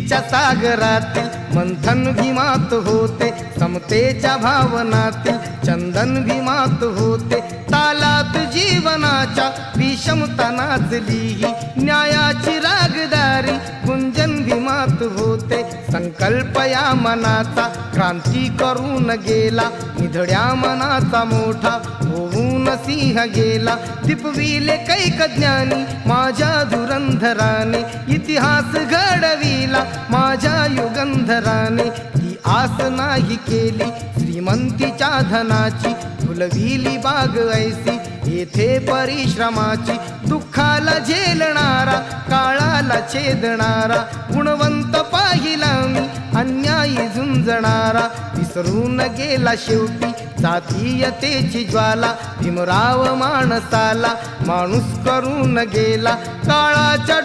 भीतीच्या सागरातील मंथन भीमात होते, समतेच्या भावनातील चंदन भीमात होते, तालात जीवनाच्या विषमता नाचली ही न्यायाची रागदारी गुंजन भीमात होते। संकल्प या मनाचा क्रांती करून गेला, निधड्या मनाचा मोठा होऊन सिंह गेला। दिपविले कैक ज्ञानी माझ्या धुरंधराने, इतिहास घडविला माझ्या युगंधराने। ती आस नाही केली श्रीमंतीच्या धनाची, फुलविली बाग ऐसी येथे परिश्रमाची। दुःखाला झेलणारा काळाला छेदणारा, गुणवंत पाहिला मी अन्यायी झुंजणारा। विसरून गेला शेवटी जातीयतेची ज्वाला, भीमराव माणसाला माणूस करून गेला काळाच्या